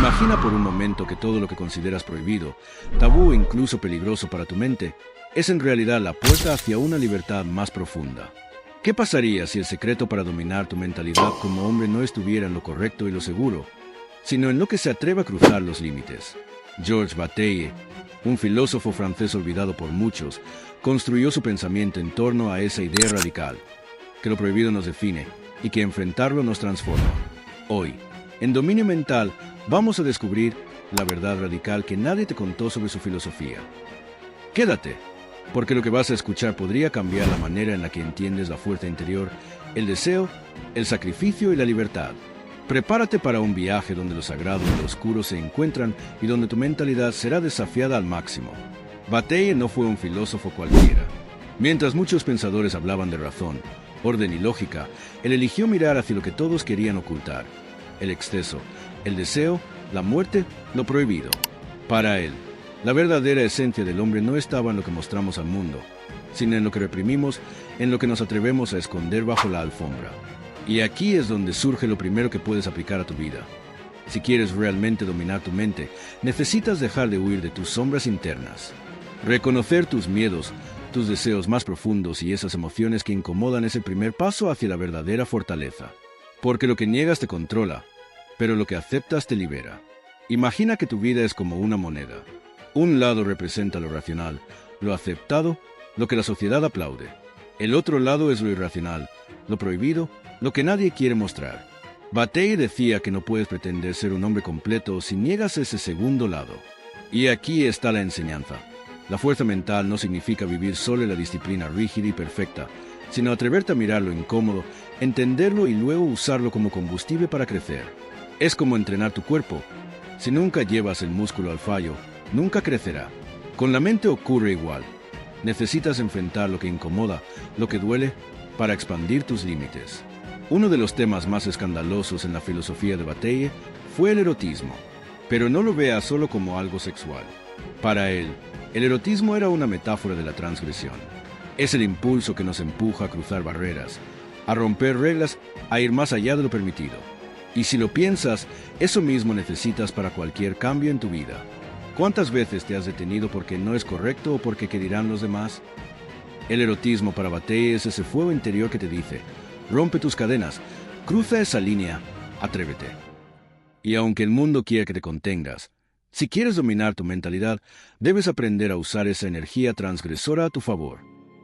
Imagina por un momento que todo lo que consideras prohibido, tabú e incluso peligroso para tu mente, es en realidad la puerta hacia una libertad más profunda. ¿Qué pasaría si el secreto para dominar tu mentalidad como hombre no estuviera en lo correcto y lo seguro, sino en lo que se atreve a cruzar los límites? Georges Bataille, un filósofo francés olvidado por muchos, construyó su pensamiento en torno a esa idea radical, que lo prohibido nos define y que enfrentarlo nos transforma. Hoy, en Dominio Mental, vamos a descubrir la verdad radical que nadie te contó sobre su filosofía. Quédate, porque lo que vas a escuchar podría cambiar la manera en la que entiendes la fuerza interior, el deseo, el sacrificio y la libertad. Prepárate para un viaje donde lo sagrado y lo oscuro se encuentran y donde tu mentalidad será desafiada al máximo. Bataille no fue un filósofo cualquiera. Mientras muchos pensadores hablaban de razón, orden y lógica, él eligió mirar hacia lo que todos querían ocultar: el exceso, el deseo, la muerte, lo prohibido. Para él, la verdadera esencia del hombre no estaba en lo que mostramos al mundo, sino en lo que reprimimos, en lo que nos atrevemos a esconder bajo la alfombra. Y aquí es donde surge lo primero que puedes aplicar a tu vida. Si quieres realmente dominar tu mente, necesitas dejar de huir de tus sombras internas. Reconocer tus miedos, tus deseos más profundos y esas emociones que incomodan es el primer paso hacia la verdadera fortaleza. Porque lo que niegas te controla, pero lo que aceptas te libera. Imagina que tu vida es como una moneda. Un lado representa lo racional, lo aceptado, lo que la sociedad aplaude. El otro lado es lo irracional, lo prohibido, lo que nadie quiere mostrar. Bataille decía que no puedes pretender ser un hombre completo si niegas ese segundo lado. Y aquí está la enseñanza. La fuerza mental no significa vivir solo en la disciplina rígida y perfecta, sino atreverte a mirar lo incómodo, entenderlo y luego usarlo como combustible para crecer. Es como entrenar tu cuerpo. Si nunca llevas el músculo al fallo, nunca crecerá. Con la mente ocurre igual. Necesitas enfrentar lo que incomoda, lo que duele, para expandir tus límites. Uno de los temas más escandalosos en la filosofía de Bataille fue el erotismo. Pero no lo veas solo como algo sexual. Para él, el erotismo era una metáfora de la transgresión. Es el impulso que nos empuja a cruzar barreras, a romper reglas, a ir más allá de lo permitido. Y si lo piensas, eso mismo necesitas para cualquier cambio en tu vida. ¿Cuántas veces te has detenido porque no es correcto o porque qué dirán los demás? El erotismo para Bataille es ese fuego interior que te dice: rompe tus cadenas, cruza esa línea, atrévete. Y aunque el mundo quiera que te contengas, si quieres dominar tu mentalidad, debes aprender a usar esa energía transgresora a tu favor.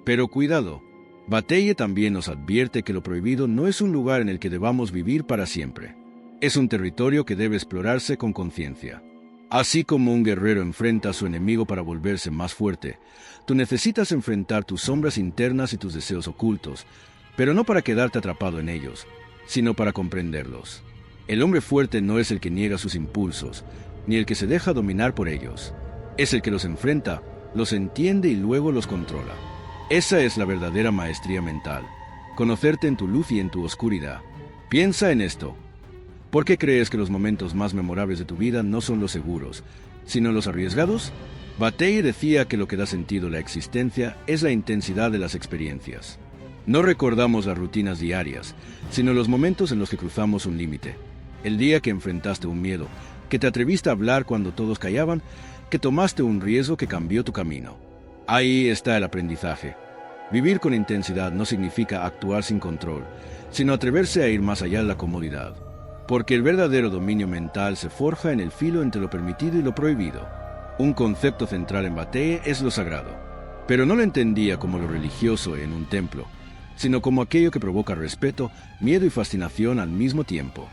Pero cuidado, Bataille también nos advierte que lo prohibido no es un lugar en el que debamos vivir para siempre. Es un territorio que debe explorarse con conciencia. Así como un guerrero enfrenta a su enemigo para volverse más fuerte, tú necesitas enfrentar tus sombras internas y tus deseos ocultos, pero no para quedarte atrapado en ellos, sino para comprenderlos. El hombre fuerte no es el que niega sus impulsos, ni el que se deja dominar por ellos. Es el que los enfrenta, los entiende y luego los controla. Esa es la verdadera maestría mental, conocerte en tu luz y en tu oscuridad. Piensa en esto. ¿Por qué crees que los momentos más memorables de tu vida no son los seguros, sino los arriesgados? Bataille decía que lo que da sentido a la existencia es la intensidad de las experiencias. No recordamos las rutinas diarias, sino los momentos en los que cruzamos un límite. El día que enfrentaste un miedo, que te atreviste a hablar cuando todos callaban, que tomaste un riesgo que cambió tu camino. Ahí está el aprendizaje. Vivir con intensidad no significa actuar sin control, sino atreverse a ir más allá de la comodidad. Porque el verdadero dominio mental se forja en el filo entre lo permitido y lo prohibido. Un concepto central en Bataille es lo sagrado, pero no lo entendía como lo religioso en un templo, sino como aquello que provoca respeto, miedo y fascinación al mismo tiempo.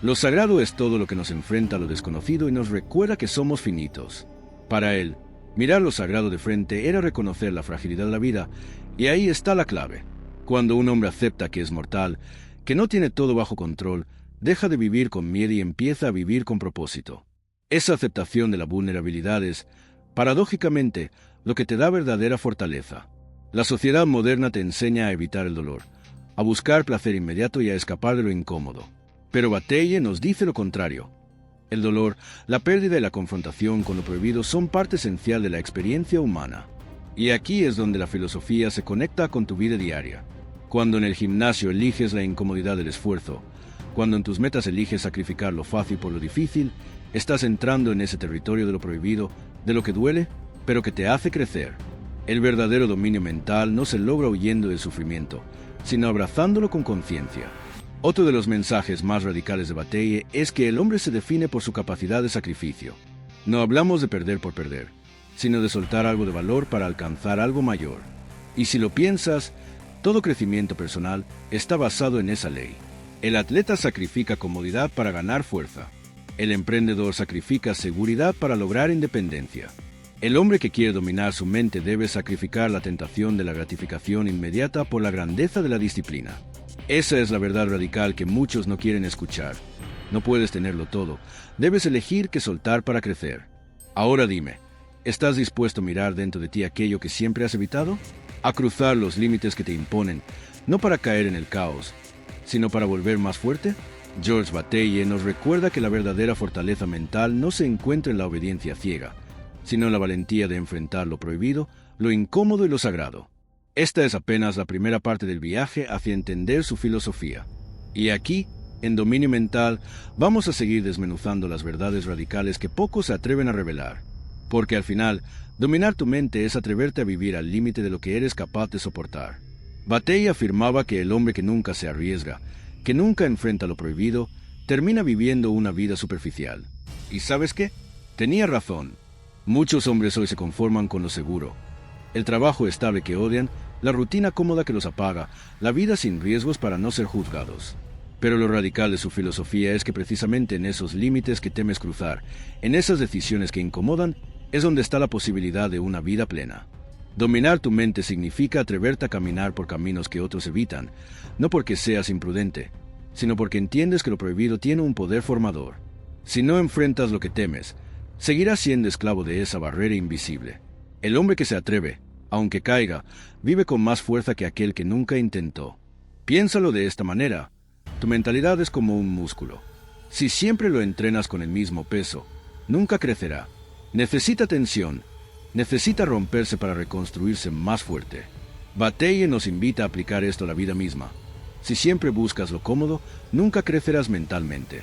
Lo sagrado es todo lo que nos enfrenta a lo desconocido y nos recuerda que somos finitos. Para él, mirar lo sagrado de frente era reconocer la fragilidad de la vida, y ahí está la clave. Cuando un hombre acepta que es mortal, que no tiene todo bajo control, deja de vivir con miedo y empieza a vivir con propósito. Esa aceptación de la vulnerabilidad es, paradójicamente, lo que te da verdadera fortaleza. La sociedad moderna te enseña a evitar el dolor, a buscar placer inmediato y a escapar de lo incómodo. Pero Bataille nos dice lo contrario. El dolor, la pérdida y la confrontación con lo prohibido son parte esencial de la experiencia humana. Y aquí es donde la filosofía se conecta con tu vida diaria. Cuando en el gimnasio eliges la incomodidad del esfuerzo, cuando en tus metas eliges sacrificar lo fácil por lo difícil, Estás entrando en ese territorio de lo prohibido, de lo que duele, pero que te hace crecer. El verdadero dominio mental no se logra huyendo del sufrimiento, sino abrazándolo con conciencia. Otro de los mensajes más radicales de Bataille es que el hombre se define por su capacidad de sacrificio. No hablamos de perder por perder, sino de soltar algo de valor para alcanzar algo mayor. Y si lo piensas, todo crecimiento personal está basado en esa ley. El atleta sacrifica comodidad para ganar fuerza. El emprendedor sacrifica seguridad para lograr independencia. El hombre que quiere dominar su mente debe sacrificar la tentación de la gratificación inmediata por la grandeza de la disciplina. Esa es la verdad radical que muchos no quieren escuchar. No puedes tenerlo todo. Debes elegir qué soltar para crecer. Ahora dime, ¿estás dispuesto a mirar dentro de ti aquello que siempre has evitado? A cruzar los límites que te imponen, no para caer en el caos, sino para volver más fuerte? Georges Bataille nos recuerda que la verdadera fortaleza mental no se encuentra en la obediencia ciega, sino en la valentía de enfrentar lo prohibido, lo incómodo y lo sagrado. Esta es apenas la primera parte del viaje hacia entender su filosofía. Y aquí, en Dominio Mental, vamos a seguir desmenuzando las verdades radicales que pocos se atreven a revelar. Porque al final, dominar tu mente es atreverte a vivir al límite de lo que eres capaz de soportar. Bataille afirmaba que el hombre que nunca se arriesga, que nunca enfrenta lo prohibido, termina viviendo una vida superficial. ¿Y sabes qué? Tenía razón. Muchos hombres hoy se conforman con lo seguro. El trabajo estable que odian, la rutina cómoda que los apaga, la vida sin riesgos para no ser juzgados. Pero lo radical de su filosofía es que precisamente en esos límites que temes cruzar, en esas decisiones que incomodan, es donde está la posibilidad de una vida plena. Dominar tu mente significa atreverte a caminar por caminos que otros evitan, no porque seas imprudente, sino porque entiendes que lo prohibido tiene un poder formador. Si no enfrentas lo que temes, seguirás siendo esclavo de esa barrera invisible. El hombre que se atreve, aunque caiga, vive con más fuerza que aquel que nunca intentó. Piénsalo de esta manera. Tu mentalidad es como un músculo. Si siempre lo entrenas con el mismo peso, nunca crecerá. Necesita tensión, necesita romperse para reconstruirse más fuerte. Bataille nos invita a aplicar esto a la vida misma. Si siempre buscas lo cómodo, nunca crecerás mentalmente.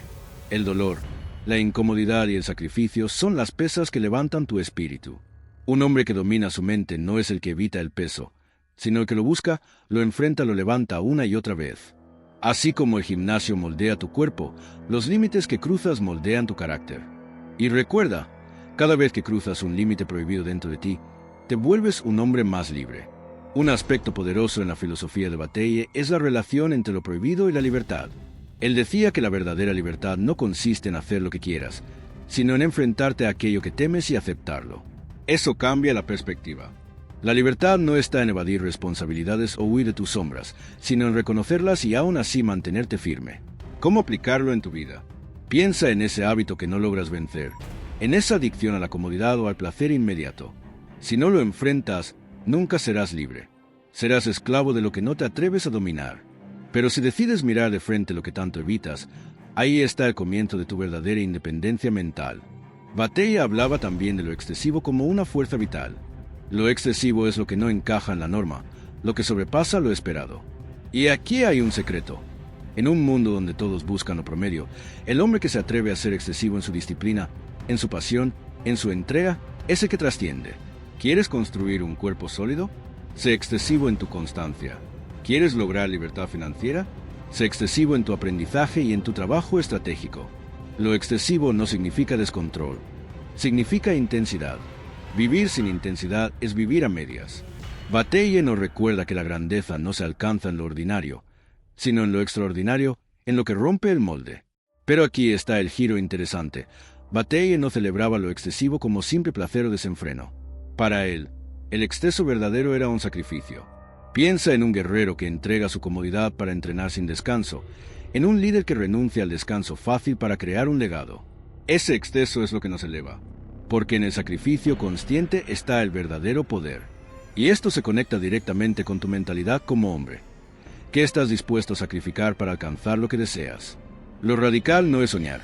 El dolor, la incomodidad y el sacrificio son las pesas que levantan tu espíritu. Un hombre que domina su mente no es el que evita el peso, sino el que lo busca, lo enfrenta, lo levanta una y otra vez. Así como el gimnasio moldea tu cuerpo, los límites que cruzas moldean tu carácter. Y recuerda, cada vez que cruzas un límite prohibido dentro de ti, te vuelves un hombre más libre. Un aspecto poderoso en la filosofía de Bataille es la relación entre lo prohibido y la libertad. Él decía que la verdadera libertad no consiste en hacer lo que quieras, sino en enfrentarte a aquello que temes y aceptarlo. Eso cambia la perspectiva. La libertad no está en evadir responsabilidades o huir de tus sombras, sino en reconocerlas y aún así mantenerte firme. ¿Cómo aplicarlo en tu vida? Piensa en ese hábito que no logras vencer, en esa adicción a la comodidad o al placer inmediato. Si no lo enfrentas, nunca serás libre. Serás esclavo de lo que no te atreves a dominar. Pero si decides mirar de frente lo que tanto evitas, ahí está el comienzo de tu verdadera independencia mental. Bataille hablaba también de lo excesivo como una fuerza vital. Lo excesivo es lo que no encaja en la norma, lo que sobrepasa lo esperado. Y aquí hay un secreto. En un mundo donde todos buscan lo promedio, el hombre que se atreve a ser excesivo en su disciplina, en su pasión, en su entrega, es el que trasciende. ¿Quieres construir un cuerpo sólido? Sé excesivo en tu constancia. ¿Quieres lograr libertad financiera? Sé excesivo en tu aprendizaje y en tu trabajo estratégico. Lo excesivo no significa descontrol, significa intensidad. Vivir sin intensidad es vivir a medias. Bataille nos recuerda que la grandeza no se alcanza en lo ordinario, sino en lo extraordinario, en lo que rompe el molde. Pero aquí está el giro interesante. Bataille no celebraba lo excesivo como simple placer o desenfreno. Para él, el exceso verdadero era un sacrificio. Piensa en un guerrero que entrega su comodidad para entrenar sin descanso, en un líder que renuncia al descanso fácil para crear un legado. Ese exceso es lo que nos eleva, porque en el sacrificio consciente está el verdadero poder. Y esto se conecta directamente con tu mentalidad como hombre. ¿Qué estás dispuesto a sacrificar para alcanzar lo que deseas? Lo radical no es soñar.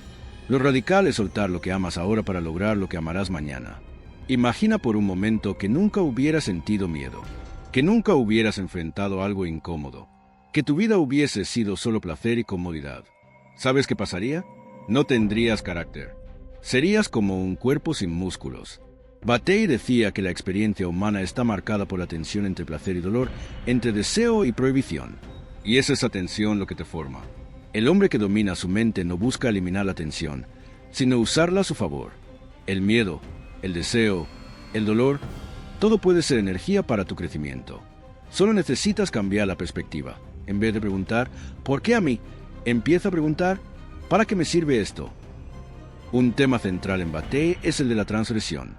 Lo radical es soltar lo que amas ahora para lograr lo que amarás mañana. Imagina por un momento que nunca hubieras sentido miedo, que nunca hubieras enfrentado algo incómodo, que tu vida hubiese sido solo placer y comodidad. ¿Sabes qué pasaría? No tendrías carácter. Serías como un cuerpo sin músculos. Bataille decía que la experiencia humana está marcada por la tensión entre placer y dolor, entre deseo y prohibición. Y es esa tensión lo que te forma. El hombre que domina su mente no busca eliminar la tensión, sino usarla a su favor. El miedo, el deseo, el dolor, todo puede ser energía para tu crecimiento. Solo necesitas cambiar la perspectiva. En vez de preguntar, ¿por qué a mí?, empieza a preguntar, ¿para qué me sirve esto? Un tema central en Bataille es el de la transgresión.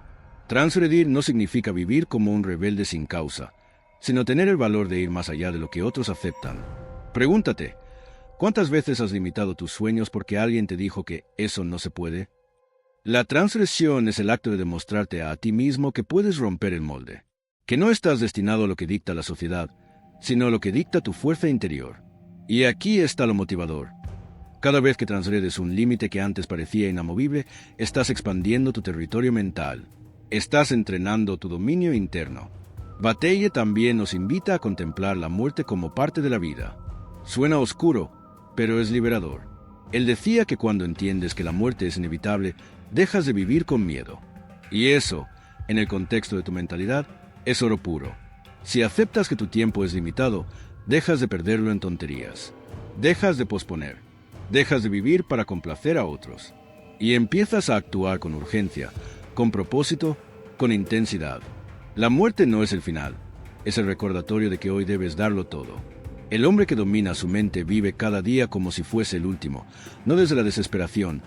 Transgredir no significa vivir como un rebelde sin causa, sino tener el valor de ir más allá de lo que otros aceptan. Pregúntate, ¿cuántas veces has limitado tus sueños porque alguien te dijo que eso no se puede? La transgresión es el acto de demostrarte a ti mismo que puedes romper el molde, que no estás destinado a lo que dicta la sociedad, sino a lo que dicta tu fuerza interior. Y aquí está lo motivador. Cada vez que transgredes un límite que antes parecía inamovible, estás expandiendo tu territorio mental. Estás entrenando tu dominio interno. Bataille también nos invita a contemplar la muerte como parte de la vida. Suena oscuro, pero es liberador. Él decía que cuando entiendes que la muerte es inevitable, dejas de vivir con miedo. Y eso, en el contexto de tu mentalidad, es oro puro. Si aceptas que tu tiempo es limitado, dejas de perderlo en tonterías. Dejas de posponer. Dejas de vivir para complacer a otros. Y empiezas a actuar con urgencia, con propósito, con intensidad. La muerte no es el final, es el recordatorio de que hoy debes darlo todo. El hombre que domina su mente vive cada día como si fuese el último, no desde la desesperación,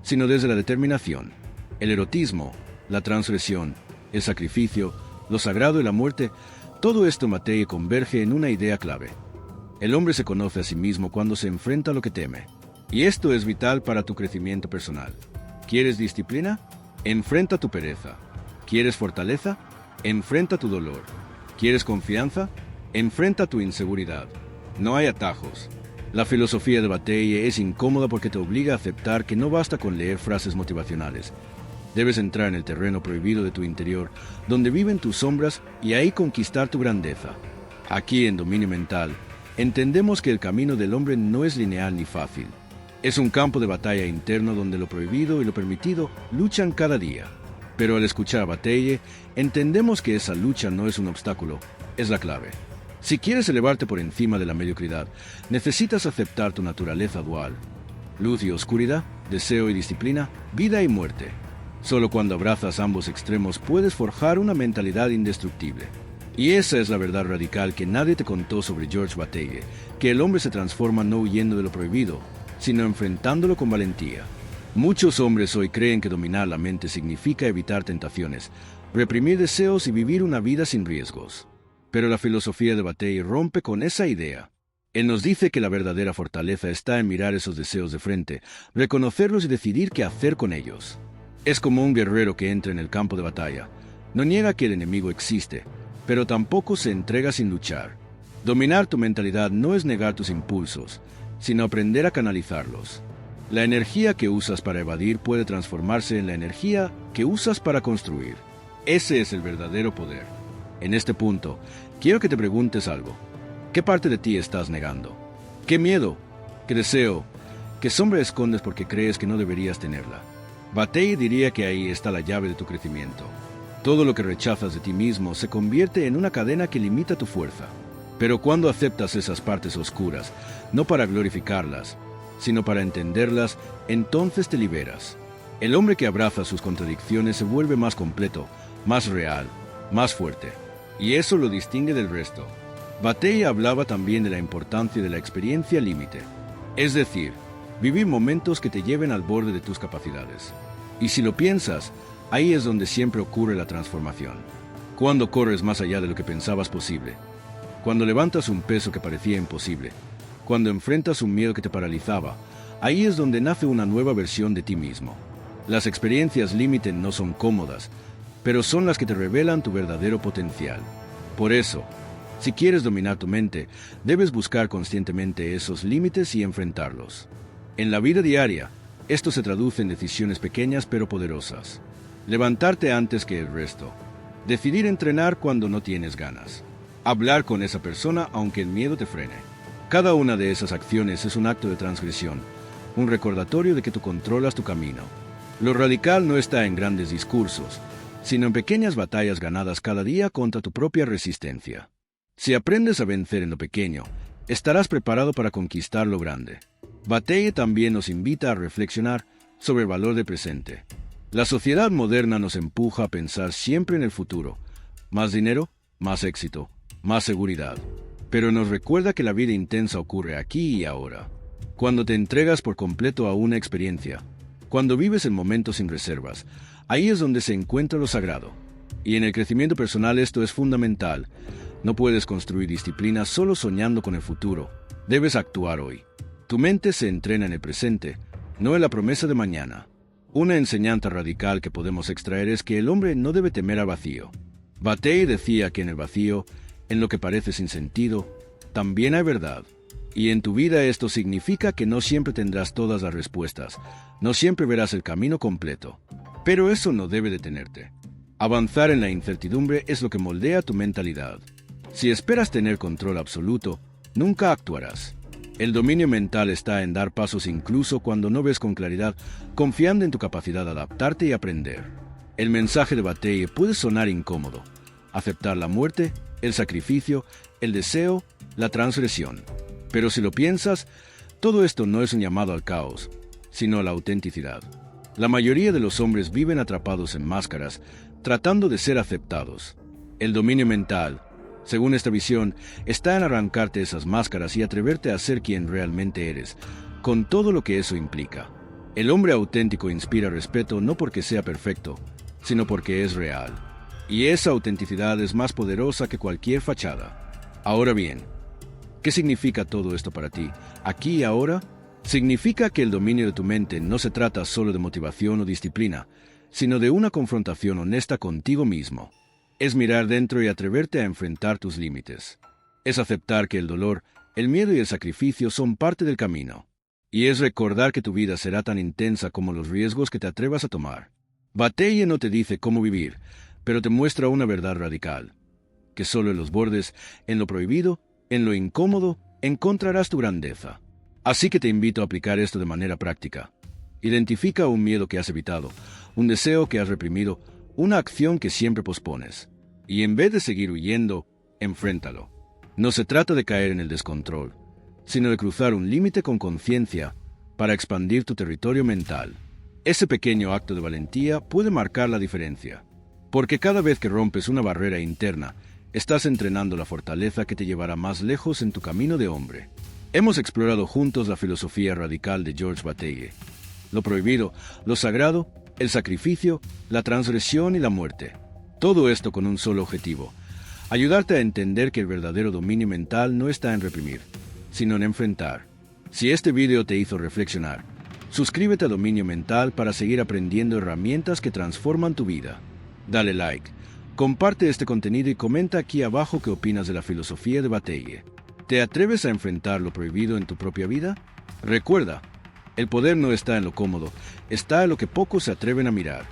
sino desde la determinación. El erotismo, la transgresión, el sacrificio, lo sagrado y la muerte, todo esto en Bataille converge en una idea clave. El hombre se conoce a sí mismo cuando se enfrenta a lo que teme. Y esto es vital para tu crecimiento personal. ¿Quieres disciplina? Enfrenta tu pereza. ¿Quieres fortaleza? Enfrenta tu dolor. ¿Quieres confianza? Enfrenta tu inseguridad. No hay atajos. La filosofía de Bataille es incómoda porque te obliga a aceptar que no basta con leer frases motivacionales. Debes entrar en el terreno prohibido de tu interior, donde viven tus sombras, y ahí conquistar tu grandeza. Aquí, en Dominio Mental, entendemos que el camino del hombre no es lineal ni fácil. Es un campo de batalla interno donde lo prohibido y lo permitido luchan cada día. Pero al escuchar a Bataille, entendemos que esa lucha no es un obstáculo, es la clave. Si quieres elevarte por encima de la mediocridad, necesitas aceptar tu naturaleza dual. Luz y oscuridad, deseo y disciplina, vida y muerte. Solo cuando abrazas ambos extremos puedes forjar una mentalidad indestructible. Y esa es la verdad radical que nadie te contó sobre Georges Bataille, que el hombre se transforma no huyendo de lo prohibido, sino enfrentándolo con valentía. Muchos hombres hoy creen que dominar la mente significa evitar tentaciones, reprimir deseos y vivir una vida sin riesgos. Pero la filosofía de Bataille rompe con esa idea. Él nos dice que la verdadera fortaleza está en mirar esos deseos de frente, reconocerlos y decidir qué hacer con ellos. Es como un guerrero que entra en el campo de batalla. No niega que el enemigo existe, pero tampoco se entrega sin luchar. Dominar tu mentalidad no es negar tus impulsos, sino aprender a canalizarlos. La energía que usas para evadir puede transformarse en la energía que usas para construir. Ese es el verdadero poder. En este punto, quiero que te preguntes algo. ¿Qué parte de ti estás negando? ¿Qué miedo? ¿Qué deseo? ¿Qué sombra escondes porque crees que no deberías tenerla? Bataille diría que ahí está la llave de tu crecimiento. Todo lo que rechazas de ti mismo se convierte en una cadena que limita tu fuerza. Pero cuando aceptas esas partes oscuras, no para glorificarlas, sino para entenderlas, entonces te liberas. El hombre que abraza sus contradicciones se vuelve más completo, más real, más fuerte. Y eso lo distingue del resto. Bataille hablaba también de la importancia de la experiencia límite. Es decir, vivir momentos que te lleven al borde de tus capacidades. Y si lo piensas, ahí es donde siempre ocurre la transformación. Cuando corres más allá de lo que pensabas posible. Cuando levantas un peso que parecía imposible, cuando enfrentas un miedo que te paralizaba, ahí es donde nace una nueva versión de ti mismo. Las experiencias límite no son cómodas, pero son las que te revelan tu verdadero potencial. Por eso, si quieres dominar tu mente, debes buscar conscientemente esos límites y enfrentarlos. En la vida diaria, esto se traduce en decisiones pequeñas pero poderosas. Levantarte antes que el resto. Decidir entrenar cuando no tienes ganas. Hablar con esa persona aunque el miedo te frene. Cada una de esas acciones es un acto de transgresión, un recordatorio de que tú controlas tu camino. Lo radical no está en grandes discursos, sino en pequeñas batallas ganadas cada día contra tu propia resistencia. Si aprendes a vencer en lo pequeño, estarás preparado para conquistar lo grande. Bataille también nos invita a reflexionar sobre el valor del presente. La sociedad moderna nos empuja a pensar siempre en el futuro. Más dinero, más éxito, más seguridad. Pero nos recuerda que la vida intensa ocurre aquí y ahora. Cuando te entregas por completo a una experiencia, cuando vives el momento sin reservas, ahí es donde se encuentra lo sagrado. Y en el crecimiento personal esto es fundamental. No puedes construir disciplina solo soñando con el futuro. Debes actuar hoy. Tu mente se entrena en el presente, no en la promesa de mañana. Una enseñanza radical que podemos extraer es que el hombre no debe temer al vacío. Bataille decía que en el vacío, en lo que parece sin sentido, también hay verdad. Y en tu vida esto significa que no siempre tendrás todas las respuestas, no siempre verás el camino completo. Pero eso no debe detenerte. Avanzar en la incertidumbre es lo que moldea tu mentalidad. Si esperas tener control absoluto, nunca actuarás. El dominio mental está en dar pasos incluso cuando no ves con claridad, confiando en tu capacidad de adaptarte y aprender. El mensaje de Bataille puede sonar incómodo. Aceptar la muerte, el sacrificio, el deseo, la transgresión. Pero si lo piensas, todo esto no es un llamado al caos, sino a la autenticidad. La mayoría de los hombres viven atrapados en máscaras, tratando de ser aceptados. El dominio mental, según esta visión, está en arrancarte esas máscaras y atreverte a ser quien realmente eres, con todo lo que eso implica. El hombre auténtico inspira respeto no porque sea perfecto, sino porque es real. Y esa autenticidad es más poderosa que cualquier fachada. Ahora bien, ¿qué significa todo esto para ti, aquí y ahora? Significa que el dominio de tu mente no se trata solo de motivación o disciplina, sino de una confrontación honesta contigo mismo. Es mirar dentro y atreverte a enfrentar tus límites. Es aceptar que el dolor, el miedo y el sacrificio son parte del camino. Y es recordar que tu vida será tan intensa como los riesgos que te atrevas a tomar. Bataille no te dice cómo vivir, pero te muestra una verdad radical. Que solo en los bordes, en lo prohibido, en lo incómodo, encontrarás tu grandeza. Así que te invito a aplicar esto de manera práctica. Identifica un miedo que has evitado, un deseo que has reprimido, una acción que siempre pospones. Y en vez de seguir huyendo, enfréntalo. No se trata de caer en el descontrol, sino de cruzar un límite con conciencia para expandir tu territorio mental. Ese pequeño acto de valentía puede marcar la diferencia, porque cada vez que rompes una barrera interna, estás entrenando la fortaleza que te llevará más lejos en tu camino de hombre. Hemos explorado juntos la filosofía radical de Georges Bataille. Lo prohibido, lo sagrado, el sacrificio, la transgresión y la muerte. Todo esto con un solo objetivo: ayudarte a entender que el verdadero dominio mental no está en reprimir, sino en enfrentar. Si este video te hizo reflexionar, suscríbete a Dominio Mental para seguir aprendiendo herramientas que transforman tu vida. Dale like, comparte este contenido y comenta aquí abajo qué opinas de la filosofía de Bataille. ¿Te atreves a enfrentar lo prohibido en tu propia vida? Recuerda, el poder no está en lo cómodo, está en lo que pocos se atreven a mirar.